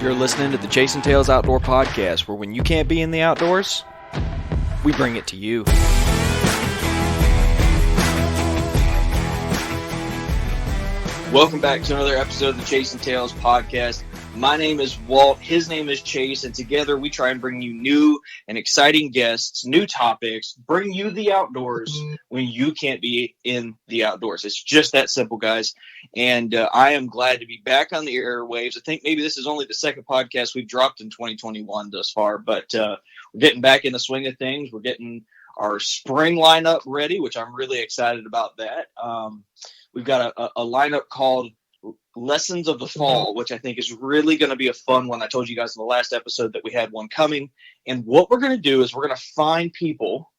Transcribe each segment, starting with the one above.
You're listening to the Chasing Tails Outdoor Podcast, where when you can't be in the outdoors, we bring it to you. Welcome back to another episode of the Chasing Tails Podcast. My name is Walt, his name is Chase, and together we try and bring you new and exciting guests, new topics, bring you the outdoors when you can't be in the outdoors. It's just that simple, guys. And I am glad to be back on the airwaves. I think maybe this is only the second podcast we've dropped in 2021 thus far, but we're getting back in the swing of things. We're getting our spring lineup ready, which I'm really excited about that. We've got a lineup called Lessons of the Fall, which I think is really going to be a fun one. I told you guys in the last episode that we had one coming. And what we're going to do is we're going to find people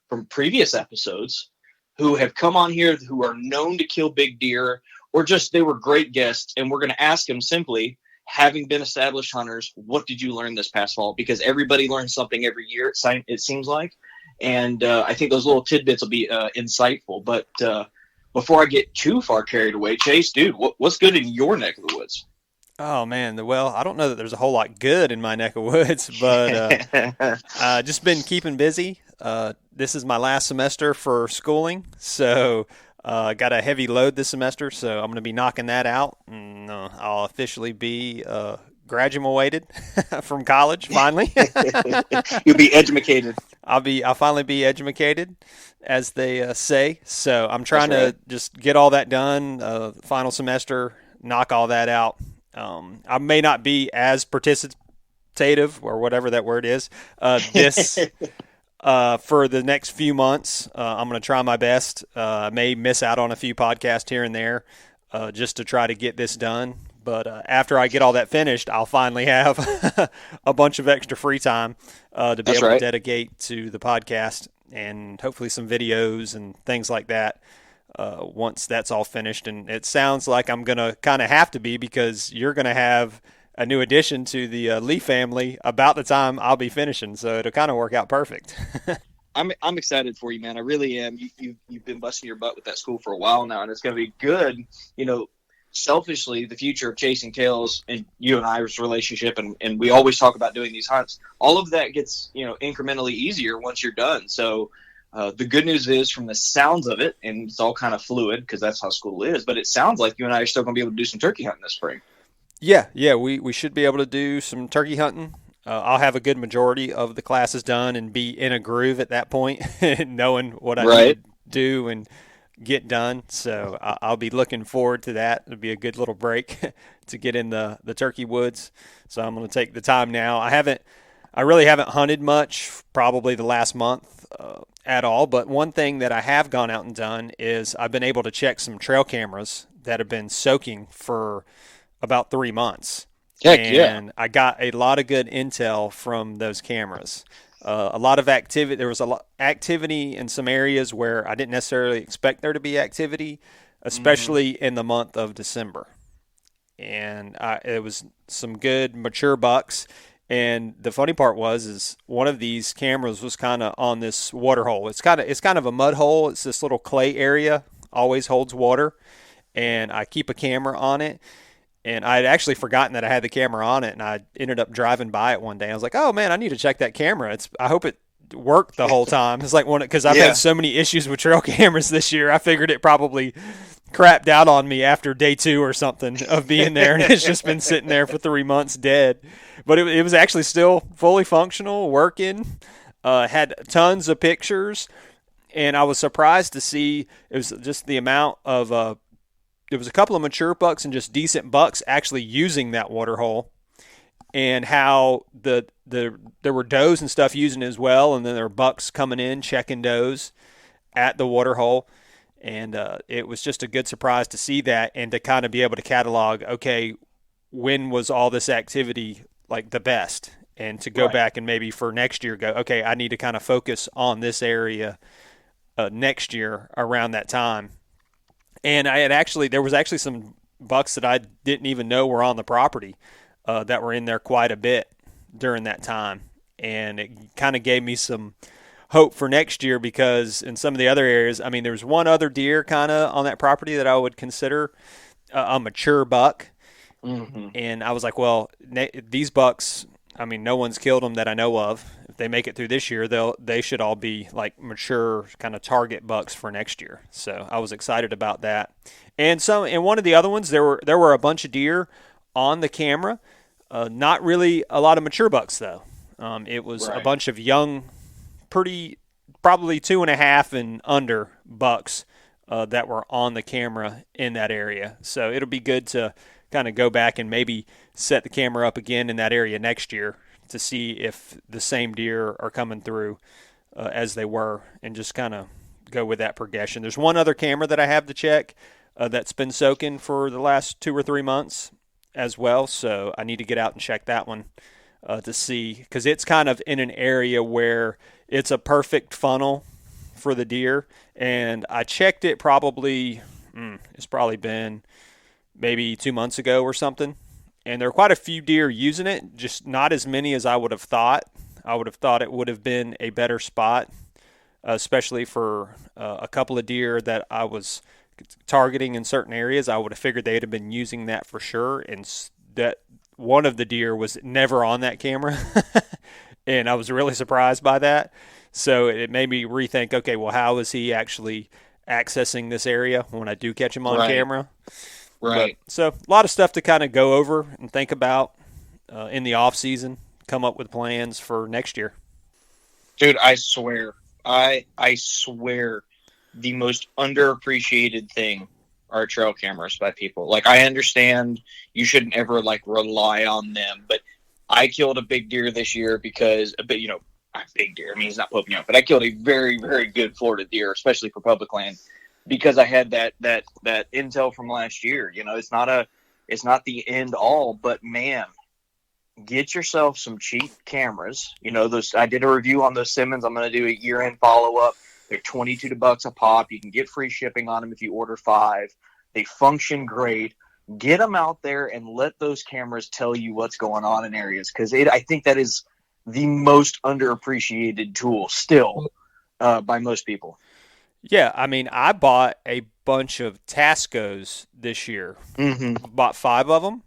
from previous episodes who have come on here who are known to kill big deer, or just they were great guests. And we're going to ask them simply, having been established hunters, what did you learn this past fall? Because everybody learns something every year, it seems like. And I think those little tidbits will be insightful. But before I get too far carried away, Chase, dude, what's good in your neck of the woods? Oh, man. Well, I don't know that there's a whole lot good in my neck of woods, but just been keeping busy. This is my last semester for schooling, so got a heavy load this semester, so I'm going to be knocking that out, and I'll officially be graduated from college, finally. You'll be educated. I'll finally be educated, as they say. So I'm trying to just get all that done. Final semester, knock all that out. I may not be as participative, or whatever that word is, this for the next few months. I'm going to try my best. I may miss out on a few podcasts here and there, just to try to get this done. But after I get all that finished, I'll finally have a bunch of extra free time to be able to dedicate to the podcast, and hopefully some videos and things like that once that's all finished. And it sounds like I'm going to kind of have to be, because you're going to have a new addition to the Lee family about the time I'll be finishing. So it'll kind of work out perfect. I'm excited for you, man. I really am. You've been busting your butt with that school for a while now, and it's going to be good. You know, selfishly, the future of Chasing Tails and you and I's relationship, and we always talk about doing these hunts, all of that gets, incrementally easier once you're done. So the good news is, from the sounds of it, and it's all kind of fluid because that's how school is, but it sounds like you and I are still going to be able to do some turkey hunting this spring. Yeah, we should be able to do some turkey hunting. I'll have a good majority of the classes done and be in a groove at that point, knowing what I need to do and get done. So I'll be looking forward to that. It'll be a good little break to get in the turkey woods. So I'm going to take the time now. I really haven't hunted much, probably the last month at all. But one thing that I have gone out and done is I've been able to check some trail cameras that have been soaking for about 3 months. And I got a lot of good intel from those cameras. A lot of activity. There was a lot activity in some areas where I didn't necessarily expect there to be activity, especially in the month of December. And it was some good mature bucks. And the funny part is one of these cameras was kind of on this water hole. It's kind of a mud hole. It's this little clay area, always holds water. And I keep a camera on it. And I had actually forgotten that I had the camera on it, and I ended up driving by it one day. I was like, "Oh man, I need to check that camera. I hope it worked the whole time." It's like because I've had so many issues with trail cameras this year. I figured it probably crapped out on me after day 2 or something of being there, and it's just been sitting there for 3 months dead. But it was actually still fully functional, working. Had tons of pictures, and I was surprised to see it was just the amount of. There was a couple of mature bucks and just decent bucks actually using that water hole, and how there were does and stuff using it as well, and then there were bucks coming in checking does at the water hole, and it was just a good surprise to see that and to kind of be able to catalog, okay, when was all this activity like the best, and to go back and maybe for next year go, okay, I need to kind of focus on this area next year around that time. And there was actually some bucks that I didn't even know were on the property that were in there quite a bit during that time. And it kind of gave me some hope for next year, because in some of the other areas, I mean, there was one other deer kind of on that property that I would consider a mature buck. Mm-hmm. And I was like, well, these bucks, I mean, no one's killed them that I know of. If they make it through this year, they should all be like mature kind of target bucks for next year. So I was excited about that. And in one of the other ones, there were a bunch of deer on the camera. Not really a lot of mature bucks though. It was a bunch of young, probably 2.5 and under bucks that were on the camera in that area. So it'll be good to kind of go back and maybe set the camera up again in that area next year to see if the same deer are coming through as they were, and just kind of go with that progression. There's one other camera that I have to check that's been soaking for the last 2 or 3 months as well, so I need to get out and check that one to see, because it's kind of in an area where it's a perfect funnel for the deer. And I checked it it's probably been maybe 2 months ago or something, and there are quite a few deer using it, just not as many as I would have thought. I would have thought it would have been a better spot, especially for a couple of deer that I was targeting in certain areas. I would have figured they'd have been using that for sure, and that one of the deer was never on that camera, and I was really surprised by that. So it made me rethink, okay, well, how is he actually accessing this area when I do catch him on camera? Right. So a lot of stuff to kind of go over and think about in the off season, come up with plans for next year. Dude, I swear, I swear, the most underappreciated thing are trail cameras by people. Like, I understand you shouldn't ever like rely on them, but I killed a big deer this year because a big deer. I mean, he's not poking out, but I killed a very, very good Florida deer, especially for public land, because I had that intel from last year. You know, it's not the end all, but man, get yourself some cheap cameras. You know, those, I did a review on those Simmons. I'm going to do a year-end follow-up. They're $22 a pop. You can get free shipping on them if you order 5. They function great. Get them out there and let those cameras tell you what's going on in areas, because I think that is the most underappreciated tool still by most people. Yeah, I mean, I bought a bunch of Tascos this year. Mm-hmm. Bought 5 of them,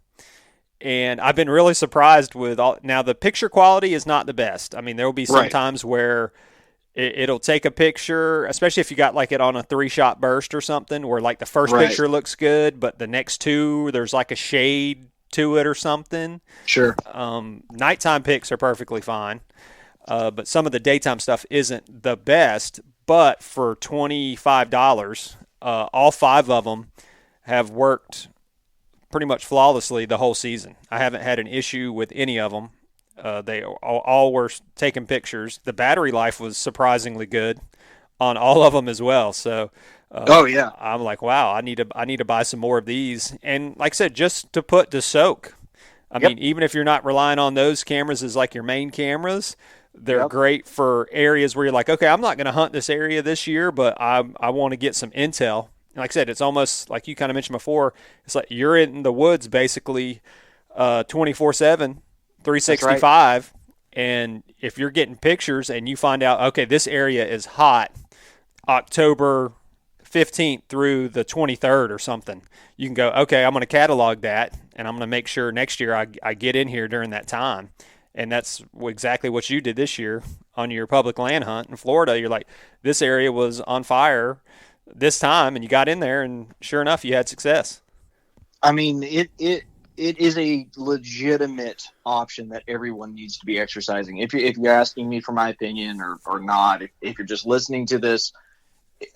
and I've been really surprised with all. Now, the picture quality is not the best. I mean, there will be some times where it'll take a picture, especially if you got like it on a 3-shot burst or something, where like the first picture looks good, but the next 2, there's like a shade to it or something. Sure. Nighttime pics are perfectly fine, but some of the daytime stuff isn't the best. But for $25, all 5 of them have worked pretty much flawlessly the whole season. I haven't had an issue with any of them. They all were taking pictures. The battery life was surprisingly good on all of them as well. So, I'm like, wow, I need to buy some more of these. And like I said, just to put to soak. I mean, even if you're not relying on those cameras as like your main cameras, they're great for areas where you're like, okay, I'm not going to hunt this area this year, but I want to get some intel. And like I said, it's almost like you kind of mentioned before. It's like you're in the woods basically 24/7. 365, and if you're getting pictures and you find out, okay, this area is hot October 15th through the 23rd or something, you can go, okay, I'm going to catalog that, and I'm going to make sure next year I get in here during that time. And that's exactly what you did this year on your public land hunt in Florida. You're like, this area was on fire this time, and you got in there, and sure enough, you had success. I mean, it is a legitimate option that everyone needs to be exercising. If you're asking me for my opinion or not, if you're just listening to this,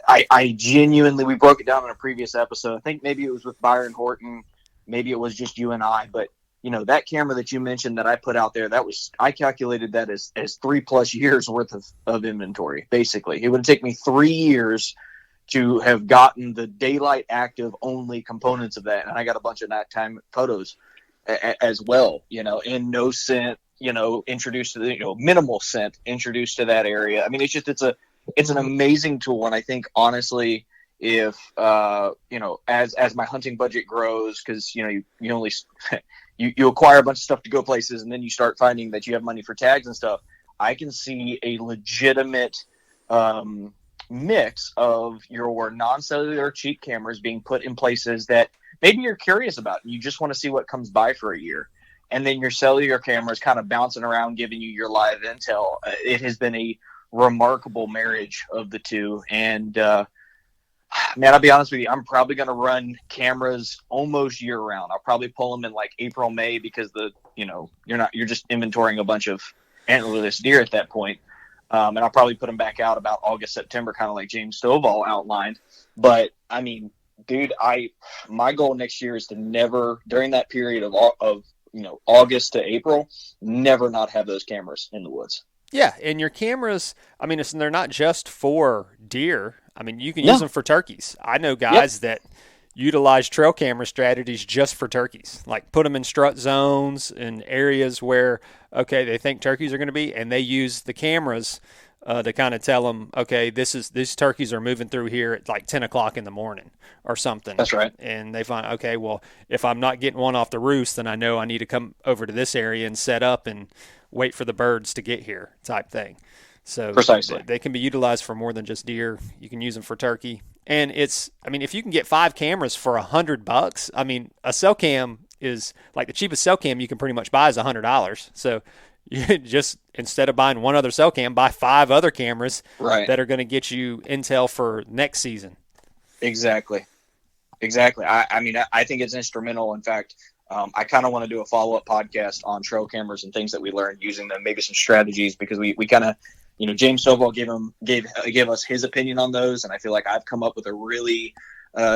I genuinely, we broke it down in a previous episode. I think maybe it was with Byron Horton, maybe it was just you and I, but you know, that camera that you mentioned that I put out there, I calculated that as 3+ years worth of inventory. Basically, it would take me 3 years to have gotten the daylight active only components of that. And I got a bunch of nighttime photos as well, you know, and no scent, you know, introduced to the, minimal scent introduced to that area. I mean, it's an amazing tool. And I think honestly, if, as my hunting budget grows, cause you only, you acquire a bunch of stuff to go places, and then you start finding that you have money for tags and stuff. I can see a legitimate, mix of your non-cellular cheap cameras being put in places that maybe you're curious about and you just want to see what comes by for a year. And then your cellular camera is kind of bouncing around, giving you your live intel. It has been a remarkable marriage of the two. And, man, I'll be honest with you, I'm probably going to run cameras almost year round. I'll probably pull them in like April, May, because you're just inventorying a bunch of antlerless deer at that point. And I'll probably put them back out about August, September, kind of like James Stovall outlined. But I mean, dude, my goal next year is to never, during that period of August to April, never not have those cameras in the woods. Yeah, and your cameras, I mean, they're not just for deer. I mean, you can use them for turkeys. I know guys that utilize trail camera strategies just for turkeys, like put them in strut zones in areas where, okay, they think turkeys are going to be, and they use the cameras to kind of tell them, okay, these turkeys are moving through here at like 10 o'clock in the morning or something. That's right. And they find, okay, well, if I'm not getting one off the roost, then I know I need to come over to this area and set up and wait for the birds to get here type thing. So precisely, they can be utilized for more than just deer. You can use them for turkey. And if you can get 5 cameras for $100, I mean, a cell cam is like the cheapest cell cam you can pretty much buy is $100. So you just, instead of buying one other cell cam, buy 5 other cameras that are going to get you intel for next season. Exactly. I mean, I think it's instrumental. In fact, I kind of want to do a follow-up podcast on trail cameras and things that we learned using them, maybe some strategies, because we kind of, James Stovall gave us his opinion on those, and I feel like I've come up with a really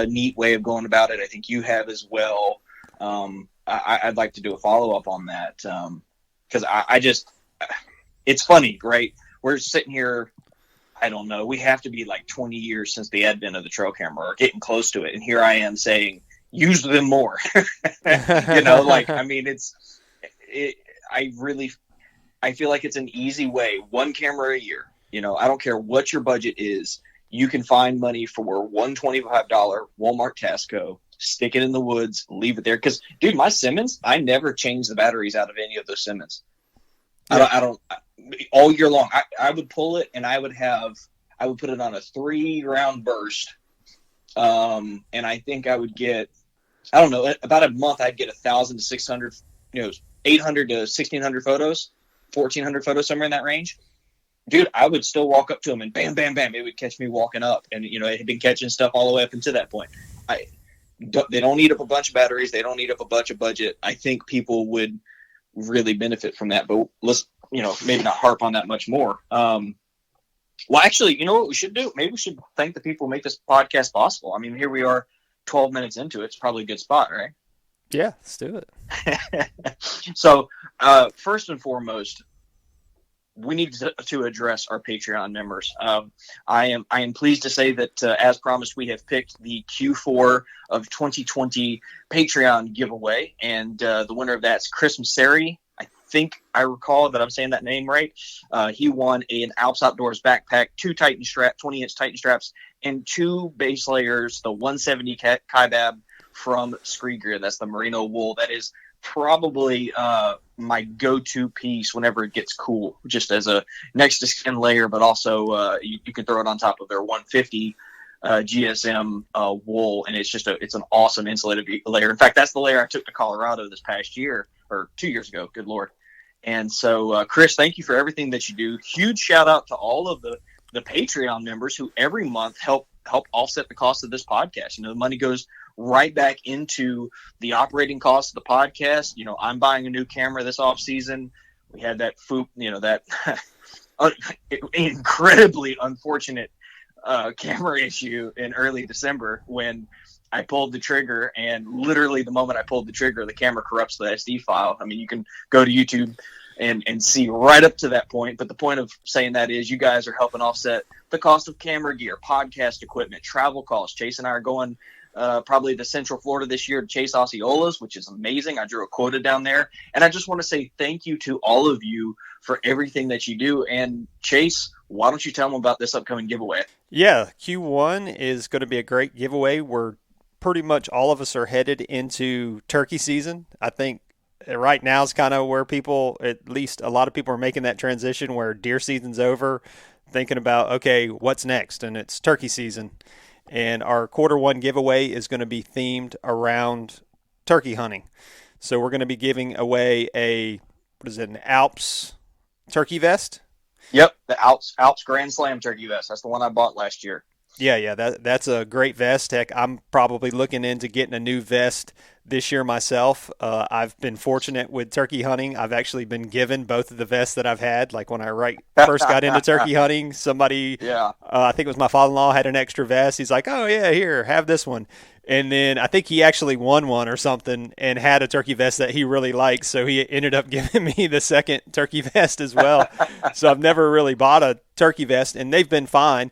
neat way of going about it. I think you have as well. I'd like to do a follow-up on that because I just, it's funny, right? We're sitting here, I don't know, we have to be like 20 years since the advent of the trail camera or getting close to it, and here I am saying, use them more. I mean, I feel like it's an easy way. 1 camera a year. I don't care what your budget is. You can find money for $125 Walmart Tasco, stick it in the woods, leave it there. Because, dude, my Simmons, I never change the batteries out of any of those Simmons. Yeah. I don't all year long. I would pull it and I would put it on a 3-round burst. And I think I would get, I don't know, about a month I'd get 1,000 to 600, 800 to 1,600 photos, 1,400 photos, somewhere in that range. Dude, I would still walk up to them and bam, bam, bam. It would catch me walking up. And, it had been catching stuff all the way up until that point. They don't need up a bunch of batteries. They don't need up a bunch of budget. I think people would really benefit from that. But let's, maybe not harp on that much more. Well, actually, you know what we should do? Maybe we should thank the people who make this podcast possible. I mean, here we are 12 minutes into it. It's probably a good spot, right? Yeah, let's do it. So, first and foremost, we need to address our Patreon members. I am pleased to say that, as promised, we have picked the Q4 of 2020 Patreon giveaway, and the winner of that's Chris Masseri. I think I recall that I'm saying that name right. He won an Alps Outdoors backpack, 2 Titan strap, 20-inch Titan straps, and 2 base layers, the 170 Kaibab from Scree Gear. That's the merino wool. That is probably my go-to piece whenever it gets cool, just as a next to skin layer, but also you can throw it on top of their 150 GSM wool, and it's an awesome insulated layer. In fact, that's the layer I took to Colorado this past year, or 2 years ago, good Lord. And so, Chris, thank you for everything that you do. Huge shout out to all of the Patreon members who every month help offset the cost of this podcast. The money goes right back into the operating cost of the podcast. I'm buying a new camera this off season. We had that that incredibly unfortunate camera issue in early December when I pulled the trigger, and literally the moment I pulled the trigger, the camera corrupts the SD file. I mean, you can go to YouTube and see right up to that point. But the point of saying that is you guys are helping offset the cost of camera gear, podcast equipment, travel costs. Chase and I are going probably to Central Florida this year to chase Osceolas, which is amazing. I drew a quota down there. And I just want to say thank you to all of you for everything that you do. And Chase, why don't you tell them about this upcoming giveaway? Yeah, Q1 is going to be a great giveaway. We're pretty much all of us are headed into turkey season. I think right now is kind of where people, at least a lot of people, are making that transition where deer season's over, thinking about, okay, what's next? And it's turkey season. And our Q1 giveaway is going to be themed around turkey hunting. So we're going to be giving away an Alps turkey vest. Yep, the Alps Grand Slam turkey vest. That's the one I bought last year. Yeah, that's a great vest. Heck, I'm probably looking into getting a new vest this year myself. I've been fortunate with turkey hunting. I've actually been given both of the vests that I've had. Like when I first got into turkey hunting, somebody, I think it was my father-in-law, had an extra vest. He's like, "Oh yeah, here, have this one." And then I think he actually won one or something and had a turkey vest that he really liked. So he ended up giving me the second turkey vest as well. So I've never really bought a turkey vest, and they've been fine.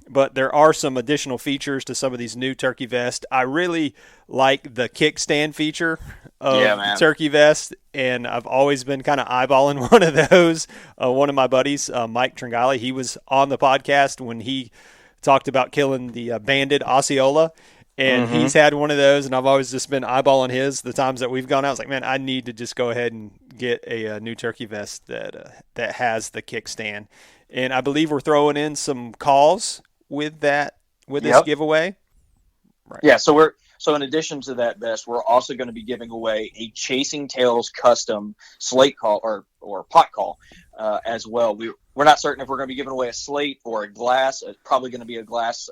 But there are some additional features to some of these new turkey vests. I really like the kickstand feature of turkey vest, and I've always been kind of eyeballing one of those. One of my buddies, Mike Tringali, he was on the podcast when he talked about killing the banded Osceola. And he's had one of those, and I've always just been eyeballing his. The times that we've gone out, I was like, man, I need to just go ahead and get a new turkey vest that has the kickstand. And I believe we're throwing in some calls with this giveaway. Right. Yeah, so in addition to that vest, we're also going to be giving away a Chasing Tails custom slate call or pot call as well. We're not certain if we're going to be giving away a slate or a glass. It's probably going to be a glass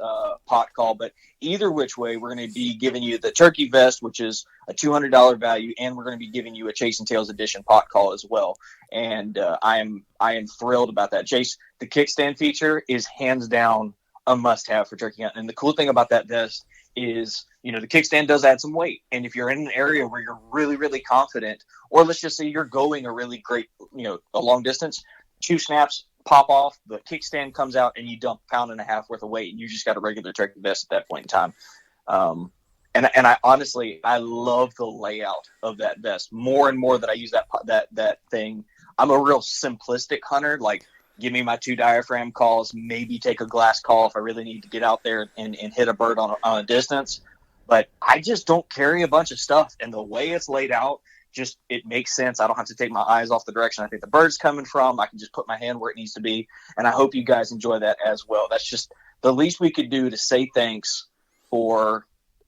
pot call, but either which way, we're going to be giving you the turkey vest, which is a $200 value, and we're going to be giving you a Chasing Tails edition pot call as well. And I am thrilled about that. Chase, the kickstand feature is hands down a must-have for turkey hunting. And the cool thing about that vest is, the kickstand does add some weight. And if you're in an area where you're really, really confident, or let's just say you're going a really great, a long distance, 2 snaps pop off, the kickstand comes out, and you dump 1.5 pounds worth of weight, and you just got a regular turkey vest at that point in time. And I honestly, I love the layout of that vest more and more that I use that thing. I'm a real simplistic hunter. Like, give me my 2 diaphragm calls, maybe take a glass call if I really need to get out there and hit a bird on a distance. But I just don't carry a bunch of stuff. And the way it's laid out, it makes sense. I don't have to take my eyes off the direction I think the bird's coming from. I can just put my hand where it needs to be. And I hope you guys enjoy that as well. That's just the least we could do to say thanks for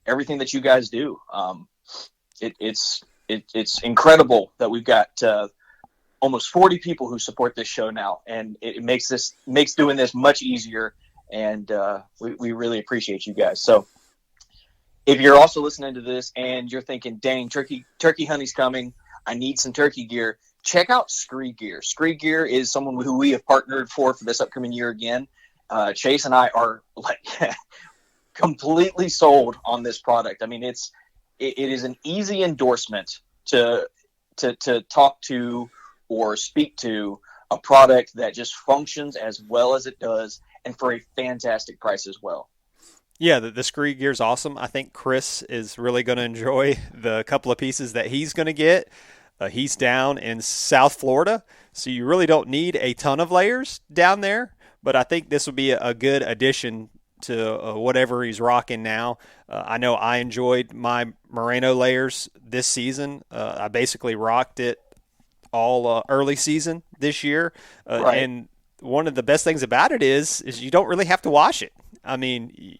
everything that you guys do. It's incredible that we've got almost 40 people who support this show now, and it makes doing this much easier. And we really appreciate you guys. So if you're also listening to this and you're thinking, dang, turkey hunting's coming, I need some turkey gear, check out Scree Gear. Scree Gear is someone who we have partnered for this upcoming year again. Chase and I are completely sold on this product. I mean, it is an easy endorsement to talk to or speak to a product that just functions as well as it does, and for a fantastic price as well. Yeah, the Scree Gear is awesome. I think Chris is really going to enjoy the couple of pieces that he's going to get. He's down in South Florida, so you really don't need a ton of layers down there, but I think this will be a good addition to whatever he's rocking now. I know I enjoyed my Merino layers this season. I basically rocked it all early season this year. Right. And one of the best things about it is you don't really have to wash it. I mean,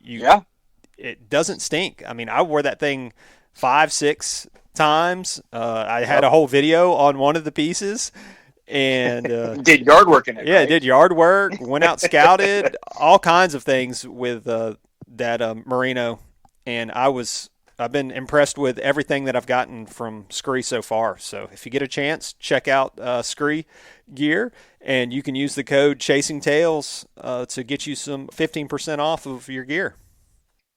it doesn't stink. I mean, I wore that thing 5-6 times. I had a whole video on one of the pieces, and did yard work in it. Yeah, right? Did yard work, went out, scouted, all kinds of things with that Merino, and I've been impressed with everything that I've gotten from Scree so far. So if you get a chance, check out Scree Gear, and you can use the code Chasing Tails to get you some 15% off of your gear.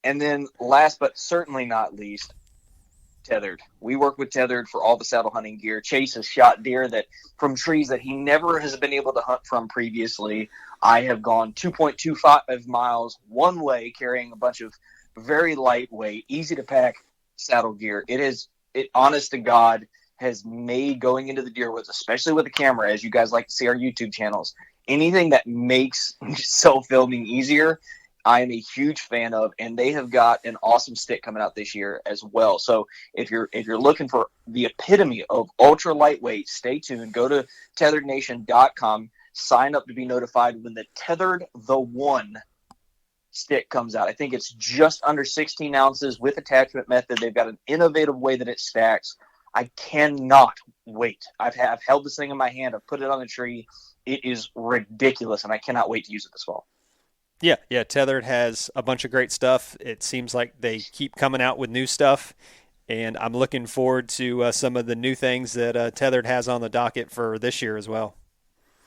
And then last but certainly not least, Tethered. We work with Tethered for all the saddle hunting gear. Chase has shot deer from trees that he never has been able to hunt from previously. I have gone 2.25 miles one way carrying a bunch of very lightweight, easy to pack saddle gear. It honest to God has made going into the deer woods, especially with the camera, as you guys like to see our YouTube channels, anything that makes self-filming easier, I am a huge fan of, and they have got an awesome stick coming out this year as well. So if you're looking for the epitome of ultra lightweight, stay tuned. Go to tetherednation.com, sign up to be notified when the Tethered the One stick comes out. I think it's just under 16 ounces with attachment method. They've got an innovative way that it stacks. I cannot wait. I've held this thing in my hand. I've put it on the tree. It is ridiculous, and I cannot wait to use it this fall. Yeah. Tethered has a bunch of great stuff. It seems like they keep coming out with new stuff, and I'm looking forward to some of the new things that Tethered has on the docket for this year as well.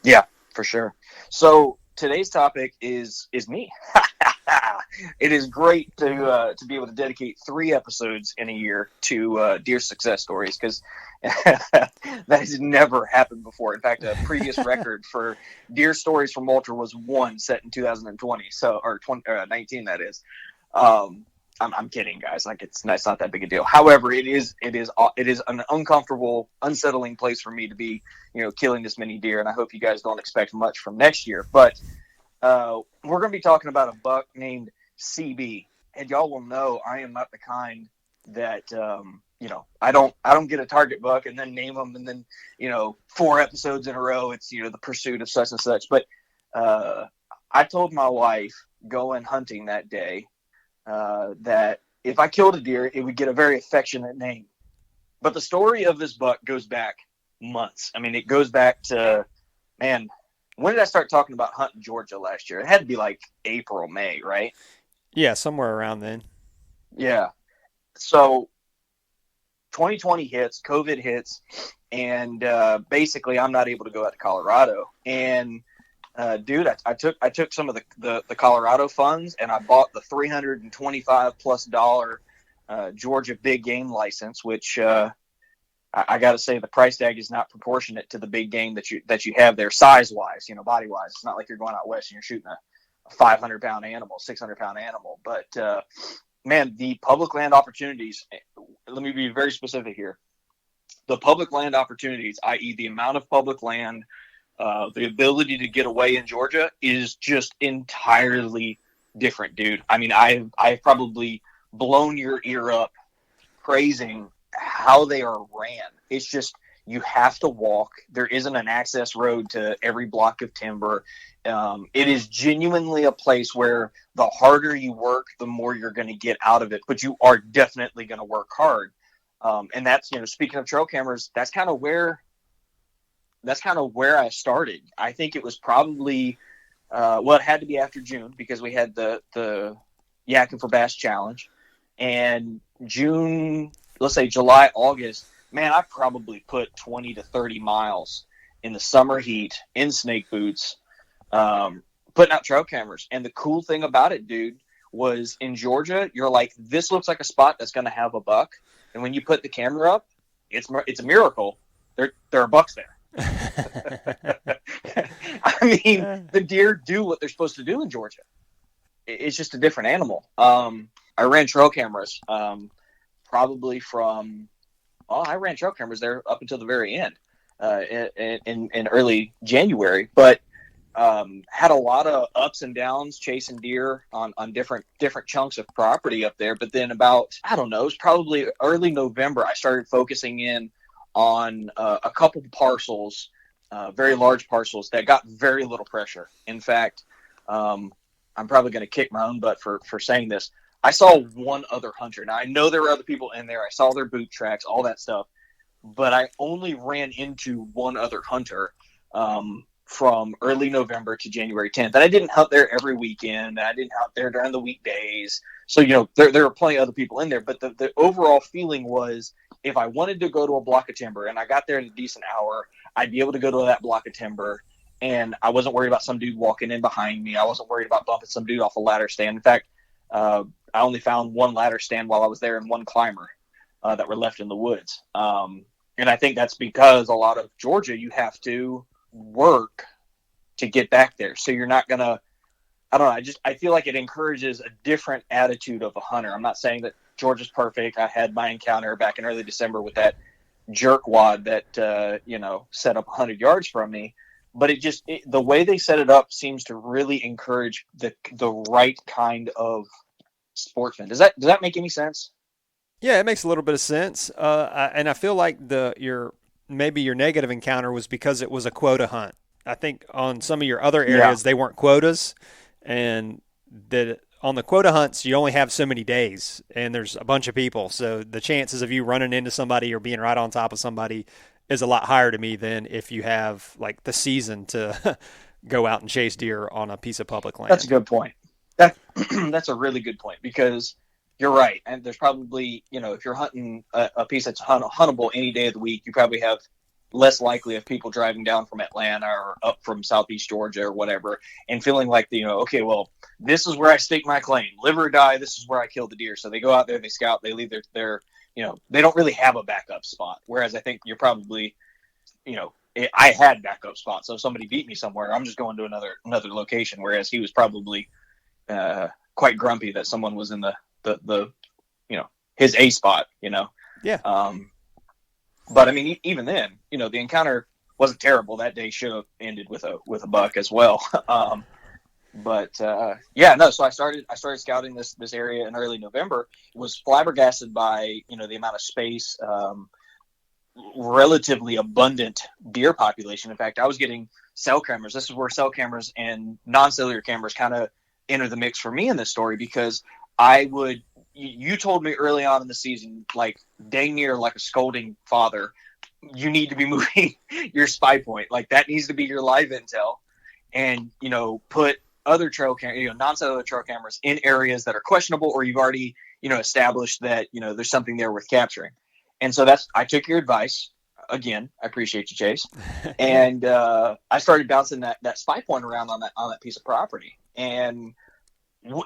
Yeah, for sure. So today's topic is me. It is great to be able to dedicate 3 episodes in a year to deer success stories, because that has never happened before. In fact, a previous record for deer stories from Walter was 1 set in 2020, or 2019. That is. I'm kidding, guys. Like it's not that big a deal. However, it is an uncomfortable, unsettling place for me to be, killing this many deer, and I hope you guys don't expect much from next year. But we're going to be talking about a buck named CB, and y'all will know I am not the kind that I don't get a target buck and then name them, and then 4 episodes in a row it's the pursuit of such and such. But I told my wife going hunting that day that if I killed a deer, it would get a very affectionate name. But the story of this buck goes back months. I mean, it goes back to, man, when did I start talking about hunting Georgia last year? It had to be like April, May, right? Yeah, somewhere around then. Yeah. So 2020 hits, COVID hits, and basically I'm not able to go out to Colorado. And dude, I took some of the Colorado funds, and I bought the $325+ Georgia big game license, which I got to say the price tag is not proportionate to the big game that you have there, size wise, body wise. It's not like you're going out west and you're shooting a 500-pound animal, 600-pound animal. But man, the public land opportunities. Let me be very specific here. The public land opportunities, i.e., the amount of public land. The ability to get away in Georgia is just entirely different, dude. I mean, I've probably blown your ear up praising how they are ran. It's just, you have to walk. There isn't an access road to every block of timber. It is genuinely a place where the harder you work, the more you're going to get out of it, but you are definitely going to work hard. And that's, speaking of trail cameras, that's kind of where I started. I think it was probably, it had to be after June, because we had the Yakking for Bass Challenge. And June, let's say July, August, man, I probably put 20 to 30 miles in the summer heat in snake boots, putting out trail cameras. And the cool thing about it, dude, was in Georgia, you're like, this looks like a spot that's going to have a buck. And when you put the camera up, it's a miracle. There are bucks there. I mean, the deer do what they're supposed to do in Georgia. It's just a different animal. I ran trail cameras probably I ran trail cameras there up until the very end in early January, but had a lot of ups and downs chasing deer on different chunks of property up there. But then about, I don't know, it was probably early November, I started focusing in on a couple parcels, very large parcels that got very little pressure. In fact, I'm probably going to kick my own butt for saying this. I saw one other hunter. Now, I know there were other people in there. I saw their boot tracks, all that stuff. But I only ran into one other hunter from early November to January 10th. And I didn't hunt there every weekend. I didn't hunt there during the weekdays. So, there were plenty of other people in there. But the overall feeling was, if I wanted to go to a block of timber and I got there in a decent hour, I'd be able to go to that block of timber, and I wasn't worried about some dude walking in behind me. I wasn't worried about bumping some dude off a ladder stand. In fact, I only found one ladder stand while I was there and one climber that were left in the woods. And I think that's because a lot of Georgia, you have to work to get back there. So you're not going to, I don't know, I feel like it encourages a different attitude of a hunter. I'm not saying that Georgia's perfect. I had my encounter back in early December with that jerkwad that, set up 100 yards from me. But the way they set it up seems to really encourage the right kind of sportsman. Does that make any sense? Yeah, it makes a little bit of sense. And I feel like your negative encounter was because it was a quota hunt. I think on some of your other areas, They weren't quotas, and that on the quota hunts, you only have so many days, and there's a bunch of people. So the chances of you running into somebody or being right on top of somebody is a lot higher to me than if you have like the season to go out and chase deer on a piece of public land. That's a good point. That's a really good point, because you're right. And there's probably, if you're hunting a piece that's huntable any day of the week, you probably have less likely of people driving down from Atlanta or up from Southeast Georgia or whatever and feeling like, okay, well, this is where I stake my claim. Live or die, this is where I kill the deer. So they go out there, they scout, they leave their they don't really have a backup spot. Whereas I think you're probably, I had backup spots. So if somebody beat me somewhere, I'm just going to another location. Whereas he was probably quite grumpy that someone was in the his A spot, Yeah. But I mean, even then, the encounter wasn't terrible. That day should have ended with a buck as well. So I started scouting this area in early November. Was flabbergasted by, the amount of space, relatively abundant deer population. In fact, I was getting cell cameras. This is where cell cameras and non-cellular cameras kind of enter the mix for me in this story, because you told me early on in the season, like dang near like a scolding father, you need to be moving your spy point. Like that needs to be your live intel, and, put other trail non-cellular trail cameras in areas that are questionable, or you've already, established that, there's something there worth capturing. And so I took your advice. Again, I appreciate you, Chase. And I started bouncing that spy point around on that piece of property. And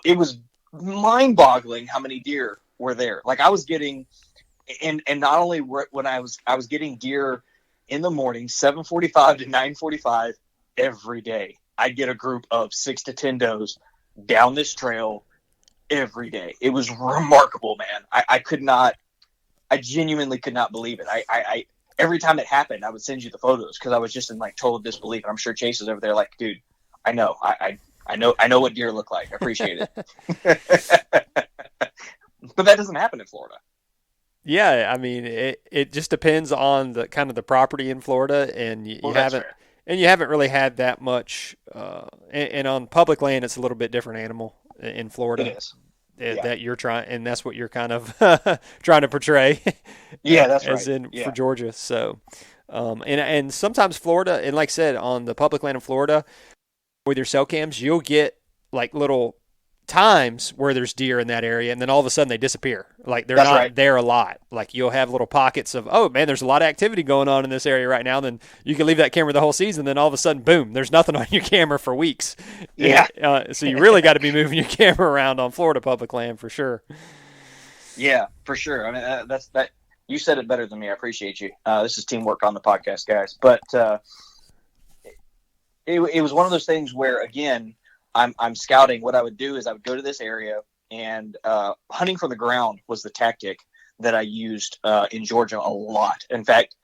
it was mind-boggling how many deer were there. Like I was getting, and not only when I was getting deer in the morning, 7:45 to 9:45 every day. I'd get a group of 6 to 10 does down this trail every day. It was remarkable, man. I genuinely could not believe it. I every time it happened, I would send you the photos because I was just in like total disbelief. And I'm sure Chase is over there like, dude, I know what deer look like. I appreciate it. But that doesn't happen in Florida. Yeah, I mean, it just depends on the kind of the property in Florida, and you haven't fair. And you haven't really had that much. And on public land, it's a little bit different animal in Florida. It is. That you're trying, and that's what you're kind of trying to portray. Yeah, that's as right. For Georgia. So, and sometimes Florida, and like I said, on the public land in Florida, with your cell cams, you'll get like little times where there's deer in that area, and then all of a sudden they disappear. Like they're not there a lot. Like you'll have little pockets of, oh man, there's a lot of activity going on in this area right now. Then you can leave that camera the whole season. Then all of a sudden, boom, there's nothing on your camera for weeks. Yeah. So you really got to be moving your camera around on Florida public land for sure. Yeah, for sure. I mean, that's that. You said it better than me. I appreciate you. This is teamwork on the podcast, guys. But it was one of those things where, again, I'm scouting. What I would do is I would go to this area, and hunting from the ground was the tactic that I used in Georgia a lot. In fact,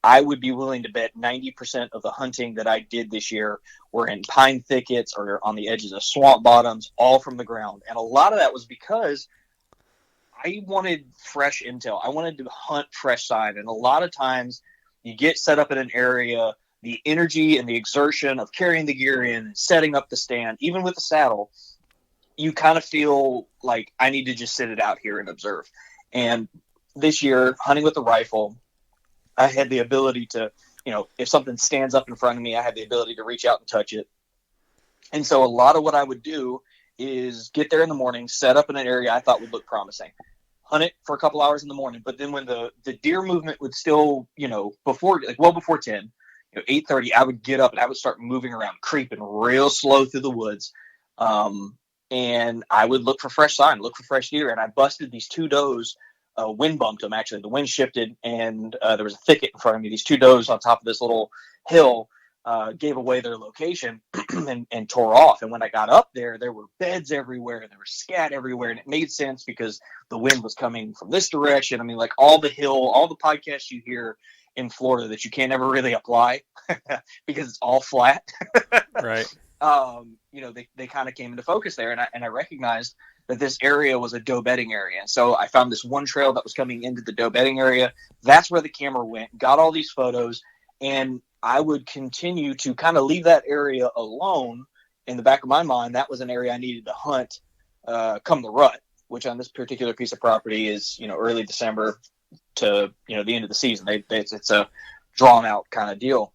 I would be willing to bet 90% of the hunting that I did this year were in pine thickets or on the edges of swamp bottoms, all from the ground. And a lot of that was because I wanted fresh intel. I wanted to hunt fresh sign. And a lot of times you get set up in an area, the energy and the exertion of carrying the gear in and setting up the stand, even with the saddle, you kind of feel like I need to just sit it out here and observe. And this year, hunting with the rifle, I had the ability to, if something stands up in front of me, I had the ability to reach out and touch it. And so a lot of what I would do is get there in the morning, set up in an area I thought would look promising, hunt it for a couple hours in the morning. But then when the deer movement would still, before 10, 8:30, I would get up and I would start moving around, creeping real slow through the woods. And I would look for fresh sign, look for fresh deer. And I busted these 2 does, wind bumped them. Actually, the wind shifted and there was a thicket in front of me. These 2 does on top of this little hill gave away their location and tore off. And when I got up there were beds everywhere and there was scat everywhere. And it made sense because the wind was coming from this direction. I mean, like all the podcasts you hear in Florida that you can't ever really apply because it's all flat. Right. They kind of came into focus there, and I recognized that this area was a doe bedding area. So I found this one trail that was coming into the doe bedding area. That's where the camera went, got all these photos, and I would continue to kind of leave that area alone. In the back of my mind, that was an area I needed to hunt come the rut, which on this particular piece of property is, early December to, the end of the season. It's a drawn out kind of deal.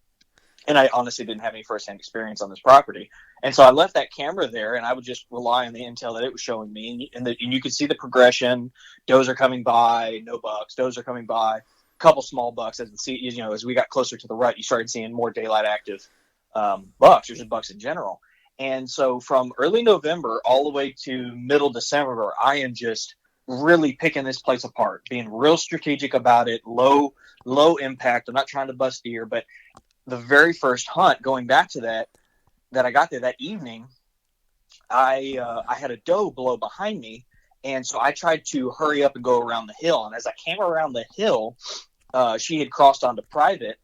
And I honestly didn't have any firsthand experience on this property. And so I left that camera there, and I would just rely on the intel that it was showing me. And you could see the progression. Does are coming by, no bucks. Does are coming by, a couple small bucks. As we got closer to the rut, you started seeing more daylight active bucks, or just bucks in general. And so from early November all the way to middle December, I am just really picking this place apart, being real strategic about it, low impact. I'm not trying to bust deer, but the very first hunt, going back to that I got there that evening, I had a doe blow behind me, and so I tried to hurry up and go around the hill. And as I came around the hill, she had crossed onto private,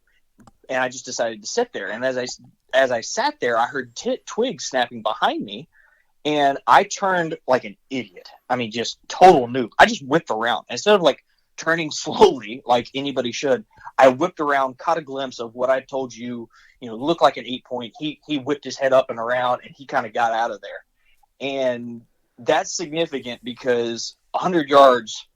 and I just decided to sit there. And as I sat there, I heard twigs snapping behind me, and I turned like an idiot. I mean, just total noob. I just whipped around instead of turning slowly like anybody should. I whipped around, caught a glimpse of what I told you, looked like an 8-point. He whipped his head up and around, and he kind of got out of there. And that's significant because 100 yards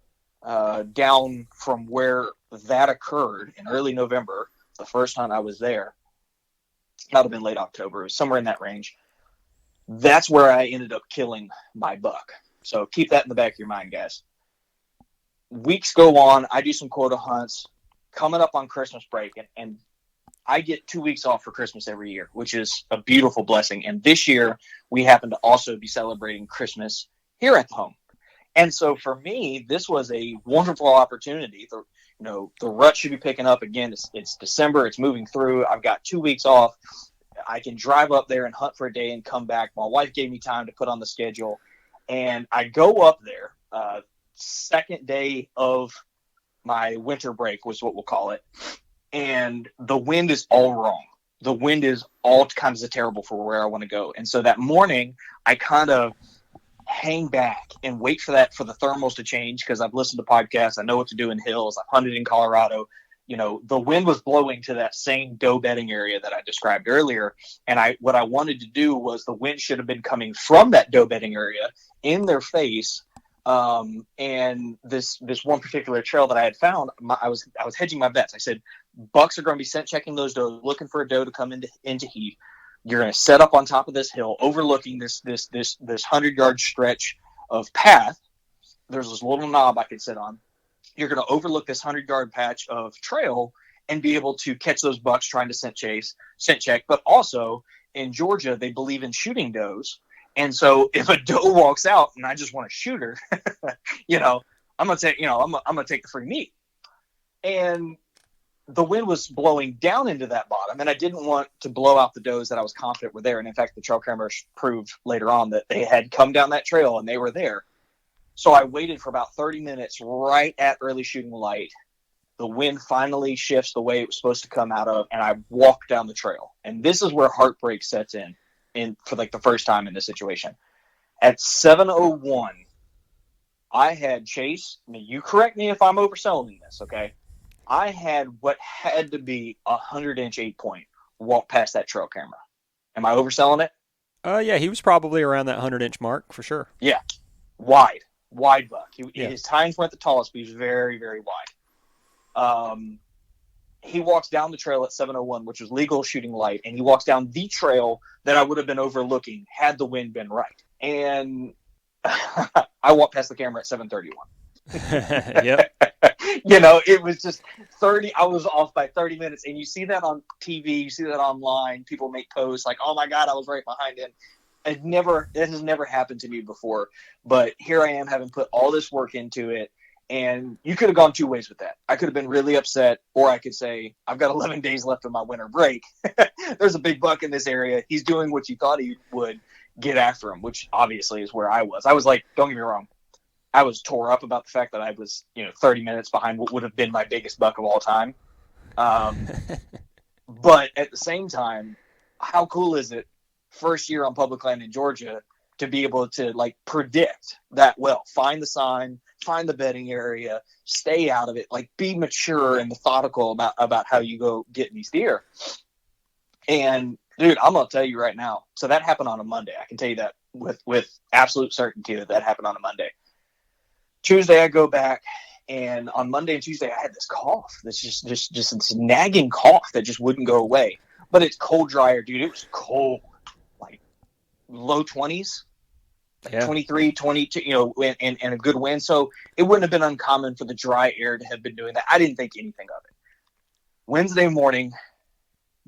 down from where that occurred in early November, the first hunt I was there, that would have been late October, somewhere in that range. That's where I ended up killing my buck. So keep that in the back of your mind, guys. Weeks go on. I do some quota hunts coming up on Christmas break, and I get 2 weeks off for Christmas every year, which is a beautiful blessing. And this year we happen to also be celebrating Christmas here at the home. And so for me, this was a wonderful opportunity. The rut should be picking up again. It's December. It's moving through. I've got 2 weeks off. I can drive up there and hunt for a day and come back. My wife gave me time to put on the schedule, and I go up there, second day of my winter break was what we'll call it. And the wind is all wrong. The wind is all kinds of terrible for where I want to go. And so that morning I kind of hang back and wait for the thermals to change, because I've listened to podcasts. I know what to do in hills. I've hunted in Colorado. The wind was blowing to that same doe bedding area that I described earlier. And what I wanted to do was the wind should have been coming from that doe bedding area in their face. And this one particular trail that I had found, I was hedging my bets. I said, bucks are going to be scent checking those does, looking for a doe to come into heat. You're going to set up on top of this hill, overlooking this 100-yard stretch of path. There's this little knob I could sit on. You're going to overlook this 100-yard patch of trail and be able to catch those bucks trying to scent check. But also in Georgia, they believe in shooting does. And so if a doe walks out and I just want to shoot her, I'm going to take the free meat. And the wind was blowing down into that bottom, and I didn't want to blow out the does that I was confident were there. And in fact, the trail cameras proved later on that they had come down that trail and they were there. So I waited for about 30 minutes right at early shooting light. The wind finally shifts the way it was supposed to come out of, and I walked down the trail. And this is where heartbreak sets in for the first time in this situation. At 7:01, I had Chase. Now you correct me if I'm overselling this, okay? I had what had to be 100-inch 8-point walk past that trail camera. Am I overselling it? Yeah, he was probably around that 100-inch mark for sure. Yeah, wide buck. His tines weren't the tallest, but he was very, very wide. He walks down the trail at 7:01, which was legal shooting light, and he walks down the trail that I would have been overlooking had the wind been right. And I walked past the camera at 7:31. Yep. It was just 30. I was off by 30 minutes, and you see that on TV, you see that online. People make posts like, "Oh my God, I was right behind him." It has never happened to me before, but here I am having put all this work into it. And you could have gone two ways with that. I could have been really upset, or I could say, I've got 11 days left of my winter break. There's a big buck in this area. He's doing what you thought he would. Get after him, which obviously is where I was. I was like, don't get me wrong, I was tore up about the fact that I was, 30 minutes behind what would have been my biggest buck of all time. But at the same time, how cool is it, first year on public land in Georgia, to be able to predict that well, find the sign, find the bedding area, stay out of it, be mature and methodical about how you go getting these deer. And Dude, I'm going to tell you right now. So that happened on a Monday. I can tell you that with absolute certainty that happened on a Monday. Tuesday, I go back, and on Monday and Tuesday, I had this cough. This just this nagging cough that just wouldn't go away. But it's cold, drier, dude. It was cold, like low 20s, like 23, 22, and a good wind. So it wouldn't have been uncommon for the dry air to have been doing that. I didn't think anything of it. Wednesday morning,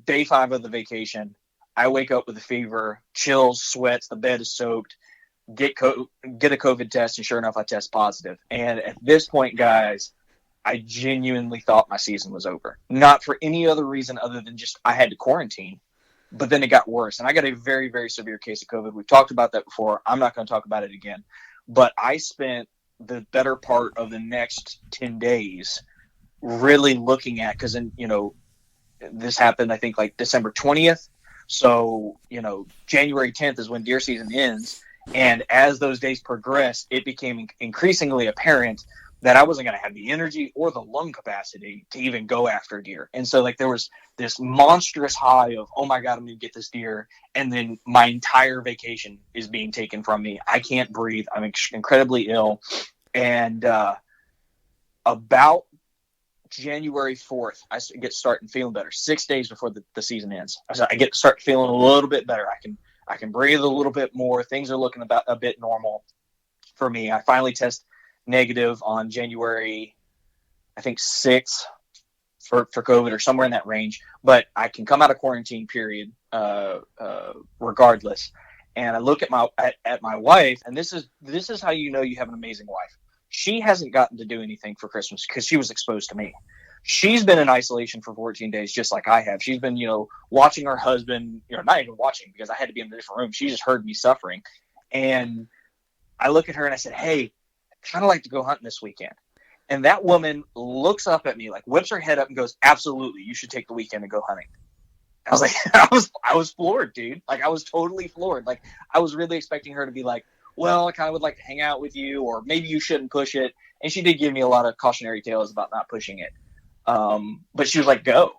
day 5 of the vacation, I wake up with a fever, chills, sweats, the bed is soaked, get a COVID test, and sure enough, I test positive. And at this point, guys, I genuinely thought my season was over. Not for any other reason other than just I had to quarantine. But then it got worse, and I got a very, very severe case of COVID. We've talked about that before. I'm not going to talk about it again. But I spent the better part of the next 10 days really looking at, because, this happened, I think, like December 20th. So, January 10th is when deer season ends. And as those days progressed, it became increasingly apparent that I wasn't going to have the energy or the lung capacity to even go after deer. And so, there was this monstrous high of, oh my God, I'm going to get this deer. And then my entire vacation is being taken from me. I can't breathe. I'm incredibly ill. And about January 4th, I get starting feeling better. 6 days before the season ends, I get to start feeling a little bit better. I can breathe a little bit more. Things are looking about a bit normal for me. I finally test negative on January, I think 6th for COVID or somewhere in that range. But I can come out of quarantine period regardless. And I look at my wife, and this is how you know you have an amazing wife. She hasn't gotten to do anything for Christmas because she was exposed to me. She's been in isolation for 14 days, just like I have. She's been, watching her husband, not even watching because I had to be in a different room. She just heard me suffering. And I look at her and I said, hey, I kind of like to go hunting this weekend. And that woman looks up at me, whips her head up and goes, absolutely, you should take the weekend and go hunting. I was like, I was floored, dude. I was totally floored. I was really expecting her to be like, well, I kind of would like to hang out with you, or maybe you shouldn't push it. And she did give me a lot of cautionary tales about not pushing it. But she was like, go.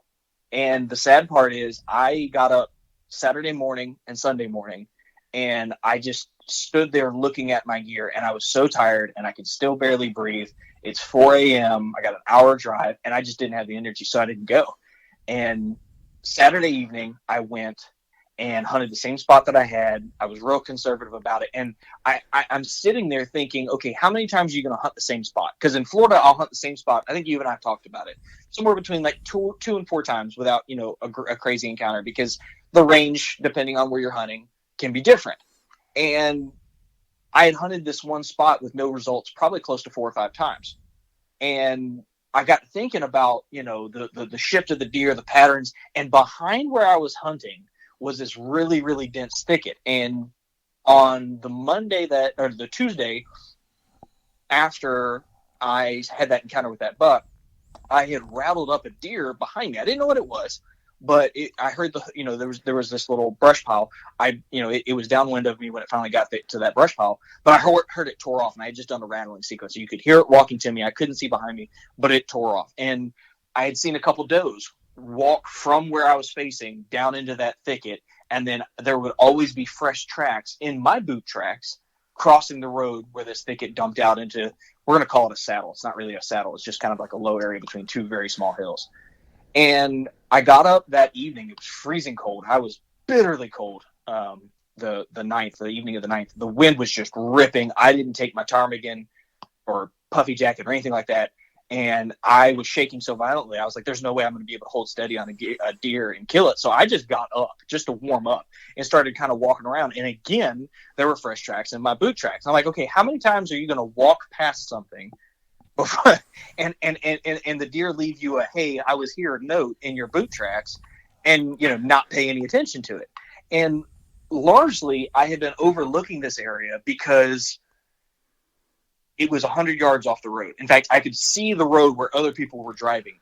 And the sad part is I got up Saturday morning and Sunday morning, and I just stood there looking at my gear, and I was so tired, and I could still barely breathe. It's 4 a.m. I got an hour drive, and I just didn't have the energy, so I didn't go. And Saturday evening, I went and hunted the same spot that I had. I was real conservative about it. And I'm sitting there thinking, okay, how many times are you going to hunt the same spot? Because in Florida, I'll hunt the same spot. I think you and I have talked about it. Somewhere between two and 4 times without, a crazy encounter, because the range, depending on where you're hunting, can be different. And I had hunted this one spot with no results probably close to 4 or 5 times. And I got thinking about, the shift of the deer, the patterns, and behind where I was hunting was this really, really dense thicket. And on the Tuesday after I had that encounter with that buck, I had rattled up a deer behind me. I didn't know what it was, but I heard there was this little brush pile. It was downwind of me when it finally got to that brush pile, but I heard it tore off, and I had just done a rattling sequence. So you could hear it walking to me. I couldn't see behind me, but it tore off. And I had seen a couple does walk from where I was facing down into that thicket, and then there would always be fresh tracks in my boot tracks crossing the road where this thicket dumped out into, we're going to call it a saddle. It's not really a saddle. It's just kind of like a low area between 2 very small hills. And I got up that evening. It was freezing cold. I was bitterly cold. The evening of the 9th, the wind was just ripping. I didn't take my ptarmigan or puffy jacket or anything like that. And I was shaking so violently. I was like, there's no way I'm going to be able to hold steady on a deer and kill it. So I just got up just to warm up and started kind of walking around. And again, there were fresh tracks in my boot tracks. I'm like, okay, how many times are you going to walk past something before, and the deer leave you a, hey, I was here note in your boot tracks, and, not pay any attention to it? And largely I had been overlooking this area because it was 100 yards off the road. In fact, I could see the road where other people were driving.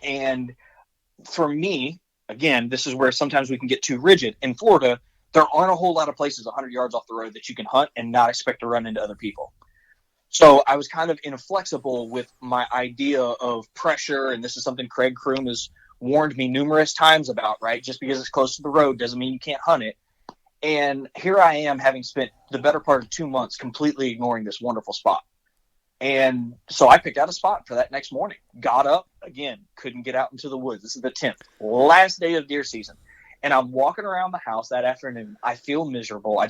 And for me, again, this is where sometimes we can get too rigid. In Florida, there aren't a whole lot of places 100 yards off the road that you can hunt and not expect to run into other people. So I was kind of inflexible with my idea of pressure, and this is something Craig Kroom is warned me numerous times about, right? Just because it's close to the road doesn't mean you can't hunt it. And here I am, having spent the better part of 2 months completely ignoring this wonderful spot. And so I picked out a spot for that next morning. Got up, again, couldn't get out into the woods. This is the 10th, last day of deer season. And I'm walking around the house that afternoon. I feel miserable.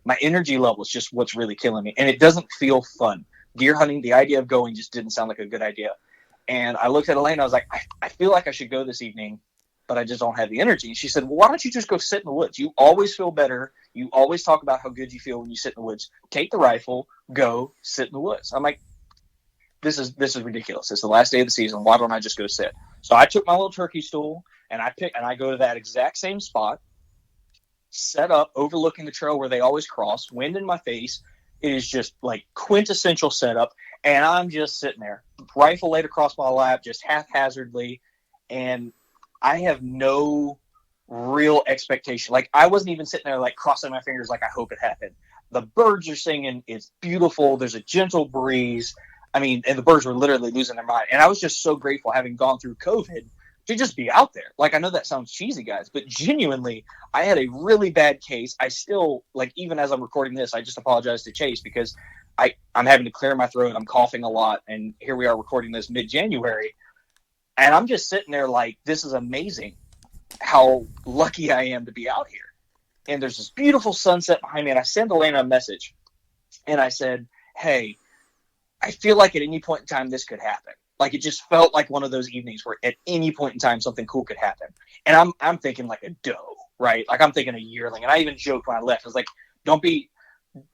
My energy level is just what's really killing me. And it doesn't feel fun. Deer hunting, the idea of going just didn't sound like a good idea. And I looked at Elena. I was like, I feel like I should go this evening, but I just don't have the energy. And she said, well, why don't you just go sit in the woods? You always feel better. You always talk about how good you feel when you sit in the woods. Take the rifle, go sit in the woods. I'm like, this is ridiculous. It's the last day of the season. Why don't I just go sit? So I took my little turkey stool and I go to that exact same spot, set up overlooking the trail where they always cross, wind in my face. It is just like quintessential setup. And I'm just sitting there, rifle laid across my lap, just haphazardly. And I have no real expectation. Like, I wasn't even sitting there like crossing my fingers like I hope it happened. The birds are singing. It's beautiful. There's a gentle breeze. I mean, and the birds were literally losing their mind. And I was just so grateful, having gone through COVID, to just be out there. Like, I know that sounds cheesy, guys, but genuinely, I had a really bad case. I still, like, even as I'm recording this, I just apologize to Chase because I'm having to clear my throat. I'm coughing a lot. And here we are recording this mid-January. And I'm just sitting there like, this is amazing how lucky I am to be out here. And there's this beautiful sunset behind me. And I sent Elena a message. And I said, hey, I feel like at any point in time this could happen. Like, it just felt like one of those evenings where at any point in time something cool could happen. And I'm thinking like a doe, right? Like, I'm thinking a yearling. And I even joked when I left. I was like, don't be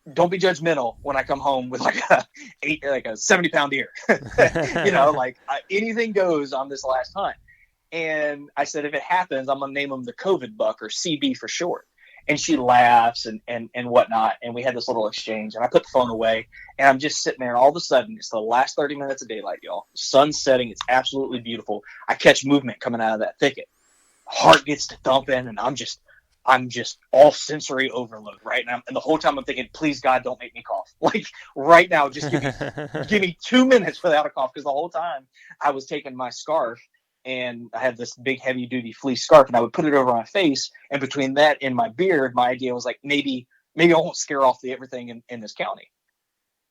judgmental when I come home with like a 70-pound deer. You know, like, anything goes on this last hunt. And I said, if it happens, I'm gonna name him the COVID buck, or CB for short. And she laughs and whatnot. And we had this little exchange, and I put the phone away, and I'm just sitting there. And all of a sudden, it's the last 30 minutes of daylight, y'all. Sun's setting. It's absolutely beautiful. I catch movement coming out of that thicket. Heart gets to thumping, and I'm just all sensory overload, right? And the whole time I'm thinking, please God, don't make me cough. Like, right now, just give me 2 minutes without a cough. Because the whole time I was taking my scarf, and I had this big heavy duty fleece scarf, and I would put it over my face. And between that and my beard, my idea was like, maybe I won't scare off everything in this county.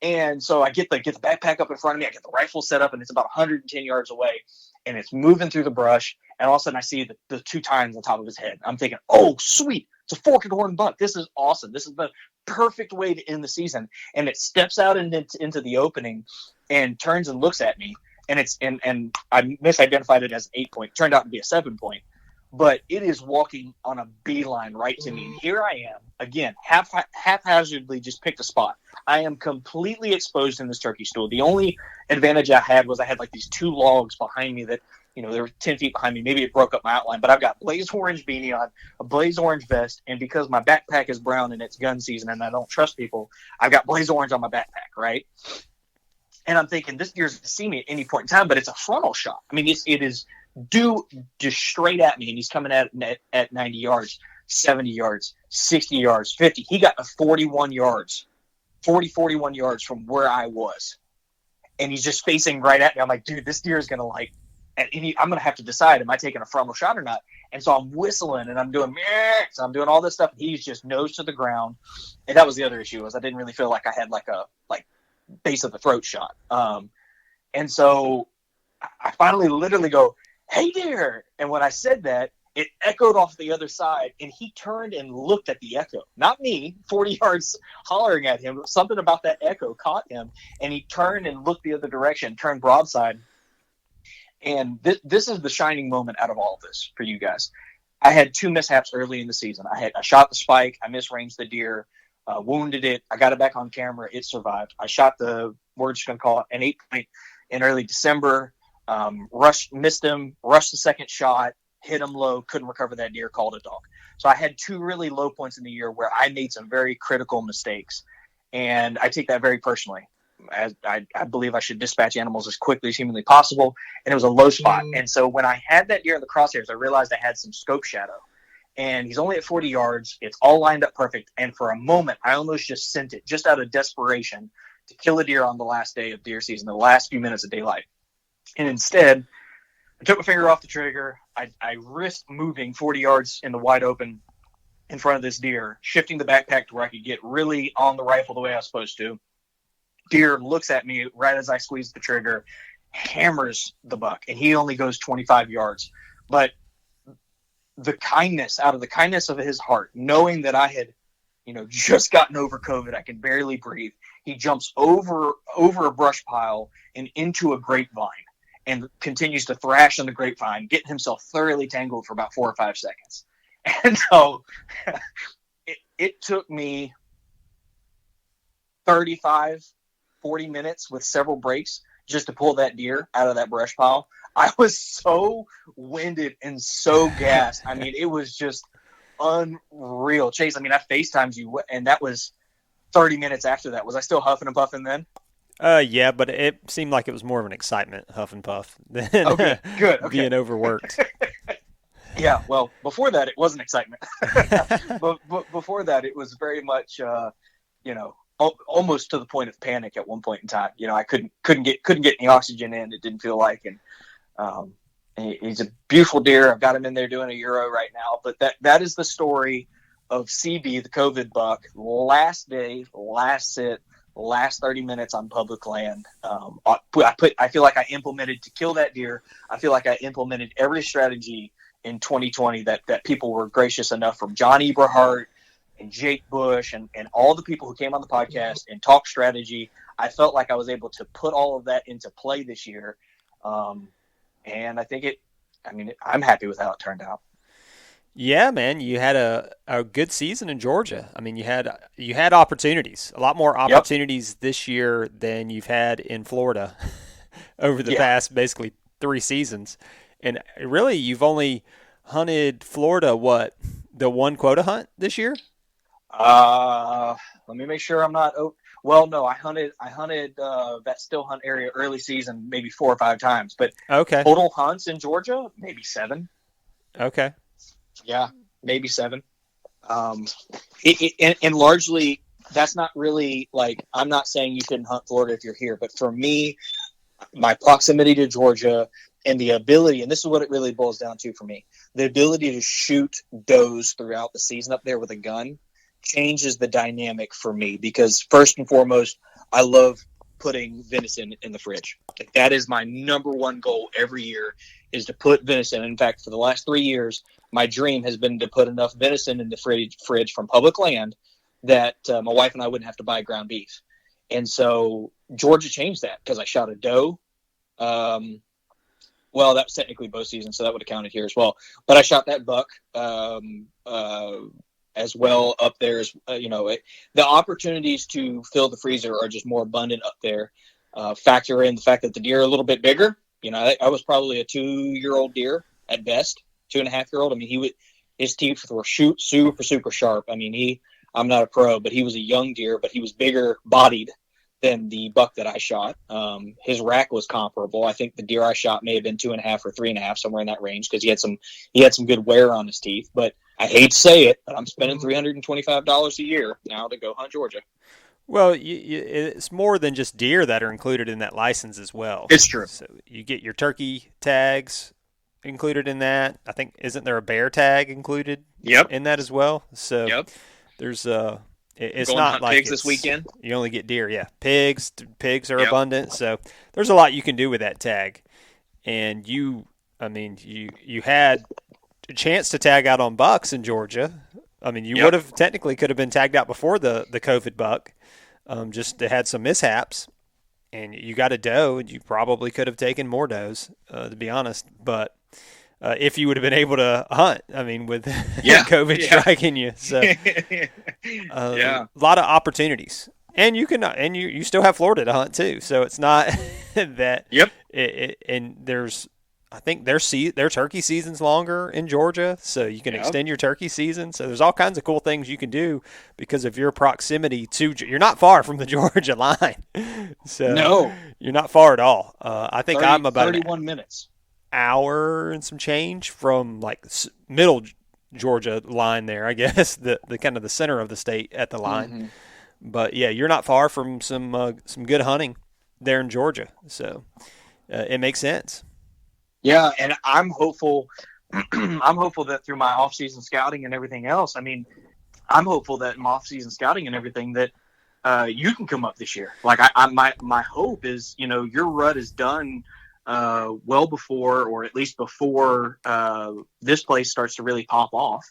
And so I get the backpack up in front of me. I get the rifle set up, and it's about 110 yards away, and it's moving through the brush. And all of a sudden I see the two tines on top of his head. I'm thinking, oh, sweet. It's a forked horn buck. This is awesome. This is the perfect way to end the season. And it steps out into the opening and turns and looks at me. And and I misidentified it as 8 point. It turned out to be a 7 point. But it is walking on a beeline right to me. And here I am, again, haphazardly just picked a spot. I am completely exposed in this turkey stool. The only advantage I had was I had like these two logs behind me that, you know, they were 10 feet behind me. Maybe it broke up my outline. But I've got blaze orange beanie on, a blaze orange vest. And because my backpack is brown and it's gun season and I don't trust people, I've got blaze orange on my backpack, right? And I'm thinking, this deer's going to see me at any point in time, but it's a frontal shot. I mean, it is due just straight at me, and he's coming at 90 yards, 70 yards, 60 yards, 50. He got 41 yards from where I was. And he's just facing right at me. I'm like, dude, this deer is going to like, I'm going to have to decide, am I taking a frontal shot or not? And so I'm whistling and I'm doing, so I'm doing all this stuff. He's just nose to the ground. And that was the other issue, was I didn't really feel like I had like a base of the throat shot. And so I finally literally go, hey dear. And when I said that, it echoed off the other side, and he turned and looked at the echo. Not me, 40 yards hollering at him. Something about that echo caught him, and he turned and looked the other direction, turned broadside. And this is the shining moment out of all of this for you guys. I had two mishaps early in the season. I shot the spike. I misranged the deer, wounded it. I got it back on camera. It survived. I shot we're just going to call it an 8 point in early December. Missed him, rushed the second shot, hit him low, couldn't recover that deer, called a dog. So I had two really low points in the year where I made some very critical mistakes. And I take that very personally. As I believe I should dispatch animals as quickly as humanly possible. And it was a low spot. And so when I had that deer in the crosshairs, I realized I had some scope shadow. And he's only at 40 yards. It's all lined up perfect. And for a moment, I almost just sent it, just out of desperation, to kill a deer on the last day of deer season, the last few minutes of daylight. And instead, took my finger off the trigger. I risked moving 40 yards in the wide open in front of this deer, shifting the backpack to where I could get really on the rifle the way I was supposed to. Deer looks at me right as I squeeze the trigger, hammers the buck, and he only goes 25 yards. But out of the kindness of his heart, knowing that I had, just gotten over COVID, I can barely breathe, he jumps over a brush pile and into a grapevine and continues to thrash on the grapevine, getting himself thoroughly tangled for about 4 or 5 seconds. And so it took me 35, 40 minutes with several breaks just to pull that deer out of that brush pile. I was so winded and so gassed. I mean, it was just unreal. Chase, I FaceTimed you, and that was 30 minutes after that. Was I still huffing and puffing then? Yeah, but it seemed like it was more of an excitement, huff and puff, than good. Being overworked. Yeah, well, before that, it wasn't excitement. but before that, it was very much, almost to the point of panic at one point in time. I couldn't get any oxygen in. It didn't feel like, and he's a beautiful deer. I've got him in there doing a Euro right now. But that is the story of CB, the COVID buck. Last day, last sit, last 30 minutes on public land. I feel like I implemented to kill that deer. I feel like I implemented every strategy in 2020 that people were gracious enough, from John Eberhart and Jake Bush and all the people who came on the podcast and talked strategy. I felt like I was able to put all of that into play this year. And I think I'm happy with how it turned out. Yeah, man, you had a good season in Georgia. I mean, you had opportunities, a lot more opportunities this year than you've had in Florida over the past basically 3 seasons. And really, you've only hunted Florida, the one quota hunt this year? Let me make sure I'm not. Well, no, I hunted that still hunt area early season maybe 4 or 5 times, but total hunts in Georgia maybe 7. Okay. Yeah, maybe 7. And largely that's not really like, I'm not saying you couldn't hunt Florida if you're here, but for me, my proximity to Georgia and the ability, and this is what it really boils down to for me, the ability to shoot does throughout the season up there with a gun changes the dynamic for me, because first and foremost, I love putting venison in the fridge. Like, that is my number one goal every year, is to put venison. In fact, for the last 3 years, my dream has been to put enough venison in the fridge from public land that my wife and I wouldn't have to buy ground beef. And so Georgia changed that, because I shot a doe. Well, that was technically bow season, so that would have counted here as well. But I shot that buck as well up there. As the opportunities to fill the freezer are just more abundant up there. Factor in the fact that the deer are a little bit bigger. I was probably a 2-year-old deer at best, 2.5-year-old. I mean, his teeth were super, super sharp. I mean, I'm not a pro, but he was a young deer, but he was bigger bodied than the buck that I shot. His rack was comparable. I think the deer I shot may have been 2.5 or 3.5, somewhere in that range, because he had some good wear on his teeth. But I hate to say it, but I'm spending $325 a year now to go hunt Georgia. Well, it's more than just deer that are included in that license as well. It's true. So you get your turkey tags included in that. I think, isn't there a bear tag included in that as well? So there's it's going not like pigs this weekend. You only get deer. Yeah, pigs are abundant. So there's a lot you can do with that tag. And you had a chance to tag out on bucks in Georgia. I mean, you would have could have been tagged out before the COVID buck. Just had some mishaps, and you got a doe, and you probably could have taken more does, to be honest. But if you would have been able to hunt, I mean, with COVID striking you, so a lot of opportunities, and you still have Florida to hunt too. So it's not that and there's. I think their turkey season's longer in Georgia, so you can extend your turkey season. So there's all kinds of cool things you can do because of your proximity to. You're not far from the Georgia line, so no, you're not far at all. I think I'm about 31 minutes, hour and some change from like middle Georgia line there. I guess the kind of the center of the state at the line, but yeah, you're not far from some good hunting there in Georgia, so it makes sense. Yeah, and I'm hopeful. I'm hopeful that through my off-season scouting and everything else, I mean, I'm hopeful that in off-season scouting and everything that you can come up this year. Like my hope is, your rut is done well before, or at least before this place starts to really pop off.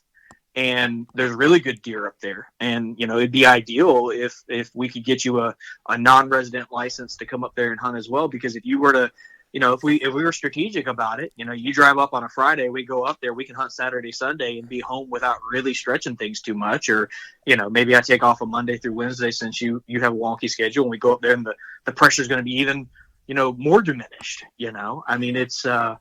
And there's really good deer up there. And, it'd be ideal if we could get you a non-resident license to come up there and hunt as well. Because if you were to, if we were strategic about it, you drive up on a Friday, we go up there, we can hunt Saturday, Sunday, and be home without really stretching things too much. Or, maybe I take off a Monday through Wednesday since you have a wonky schedule, and we go up there and the pressure is going to be even, more diminished. I mean, it's the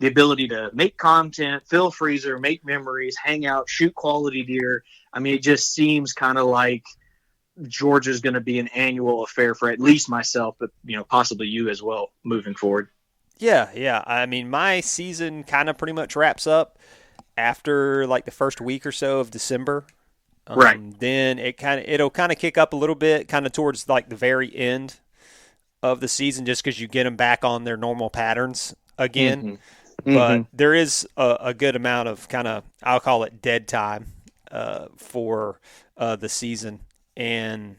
ability to make content, fill freezer, make memories, hang out, shoot quality deer. I mean, it just seems kind of like Georgia's going to be an annual affair for at least myself, but, possibly you as well moving forward. Yeah. I mean, my season kind of pretty much wraps up after like the first week or so of December. Right. Then it'll kind of kick up a little bit, kind of towards like the very end of the season, just because you get them back on their normal patterns again. Mm-hmm. But there is a good amount of kind of, I'll call it dead time for the season. And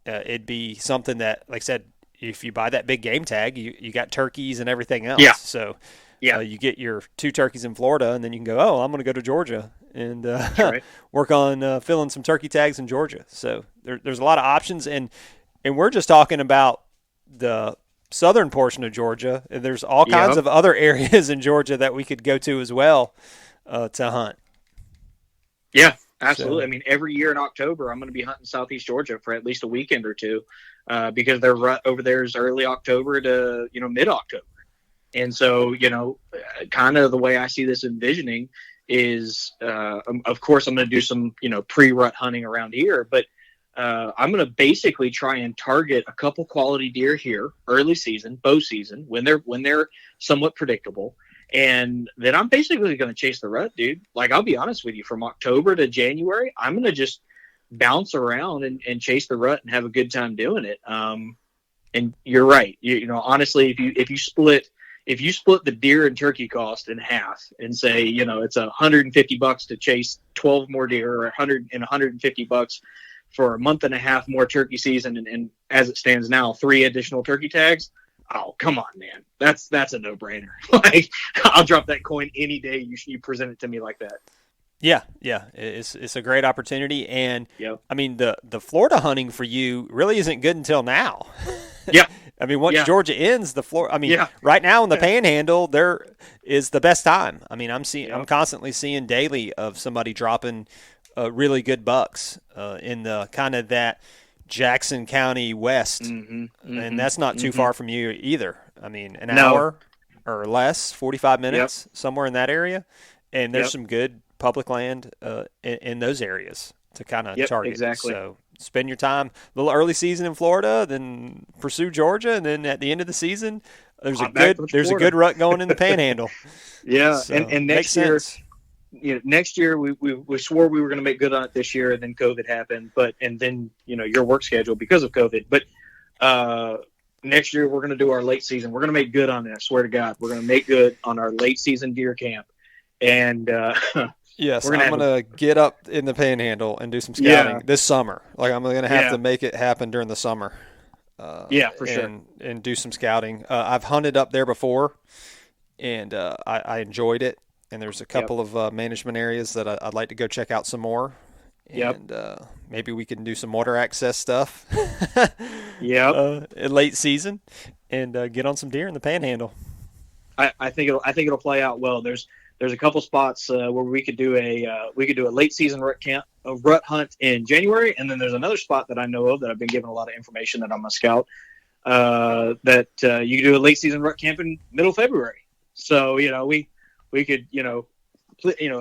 it'd be something that, like I said, if you buy that big game tag, you got turkeys and everything else. Yeah. So you get your 2 turkeys in Florida, and then you can go, I'm going to go to Georgia and right. work on filling some turkey tags in Georgia. So there's a lot of options. And we're just talking about the southern portion of Georgia, and there's all kinds of other areas in Georgia that we could go to as well to hunt. Yeah, absolutely. So, I mean, every year in October, I'm going to be hunting Southeast Georgia for at least a weekend or two because their rut over there is early October to, mid-October. And so, kind of the way I see this envisioning is, of course, I'm going to do some, pre-rut hunting around here, but I'm going to basically try and target a couple quality deer here, early season, bow season, when they're somewhat predictable. And then I'm basically going to chase the rut, dude. Like, I'll be honest with you, from October to January, I'm going to just bounce around and chase the rut and have a good time doing it. And you're right. Honestly, if you split the deer and turkey cost in half and say, it's $150 to chase 12 more deer, or $150 for a month and a half more turkey season, and as it stands now, 3 additional turkey tags. Oh, come on, man. That's a no-brainer. Like, I'll drop that coin any day you present it to me like that. Yeah. It's a great opportunity, and I mean the Florida hunting for you really isn't good until now. Yeah. I mean, once Georgia ends, right now in the Panhandle, there is the best time. I mean, I'm constantly seeing daily of somebody dropping really good bucks in the kind of that Jackson County West, and that's not too far from you either. I mean, an hour or less, 45 minutes, somewhere in that area, and there's some good public land in those areas to kind of target. Exactly. So spend your time a little early season in Florida, then pursue Georgia, and then at the end of the season, there's a good rut going in the Panhandle. So, and next year. Next year we swore we were going to make good on it this year, and then COVID happened. And then your work schedule because of COVID. But next year we're going to do our late season. We're going to make good on it. I swear to God, we're going to make good on our late season deer camp. And yes, I'm going to get up in the Panhandle and do some scouting this summer. Like, I'm going to have to make it happen during the summer. For sure. And do some scouting. I've hunted up there before, and I enjoyed it. And there's a couple of management areas that I'd like to go check out some more. And maybe we can do some water access stuff in late season and get on some deer in the Panhandle. I think it'll play out well. There's a couple spots where we could do a late season rut hunt in January, and then there's another spot that I know of that I've been given a lot of information that I'm a scout that you could do a late season rut camp in middle February. So we could,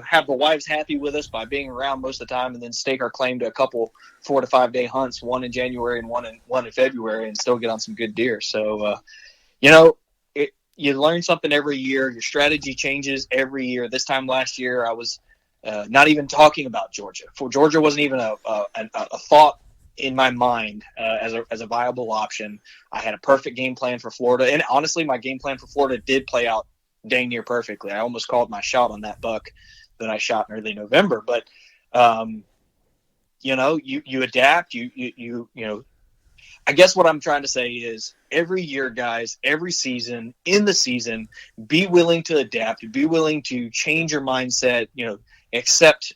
have the wives happy with us by being around most of the time, and then stake our claim to a couple 4 to 5 day hunts, one in January and one in February, and still get on some good deer. So, you learn something every year. Your strategy changes every year. This time last year, I was not even talking about Georgia. For Georgia wasn't even a thought in my mind as a viable option. I had a perfect game plan for Florida, and honestly, my game plan for Florida did play out dang near perfectly. I almost called my shot on that buck that I shot in early November. But, you know, you adapt, you know, I guess what I'm trying to say is every year, guys, every season, in the season, be willing to adapt, be willing to change your mindset, you know, accept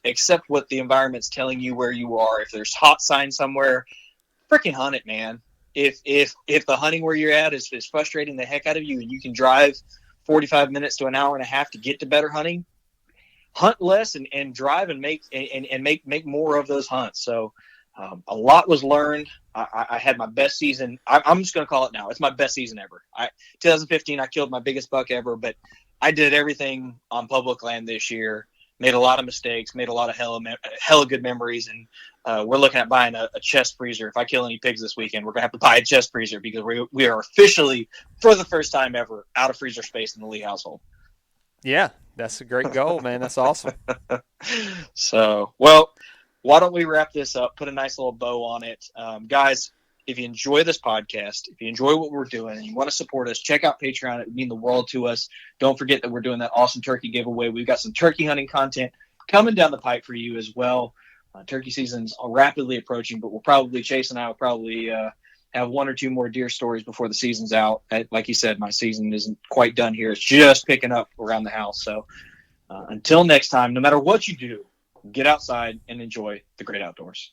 what the environment's telling you where you are. If there's hot sign somewhere, freaking hunt it, man. If the hunting where you're at is frustrating the heck out of you and you can drive 45 minutes to an hour and a half to get to better hunting, hunt less and drive and make more of those hunts. So a lot was learned. I had my best season. I'm just going to call it now. It's my best season ever. 2015, I killed my biggest buck ever, but I did everything on public land this year. Made a lot of mistakes, made a lot of hella good memories, and we're looking at buying a chest freezer. If I kill any pigs this weekend, we're going to have to buy a chest freezer because we are officially, for the first time ever, out of freezer space in the Lee household. Yeah, that's a great goal, man. That's awesome. So, well, why don't we wrap this up, put a nice little bow on it. Guys, if you enjoy this podcast, if you enjoy what we're doing and you want to support us, check out Patreon. It would mean the world to us. Don't forget that we're doing that awesome turkey giveaway. We've got some turkey hunting content coming down the pipe for you as well. Turkey season's rapidly approaching, but Chase and I will probably have one or two more deer stories before the season's out. Like you said, my season isn't quite done here. It's just picking up around the house. So until next time, no matter what you do, get outside and enjoy the great outdoors.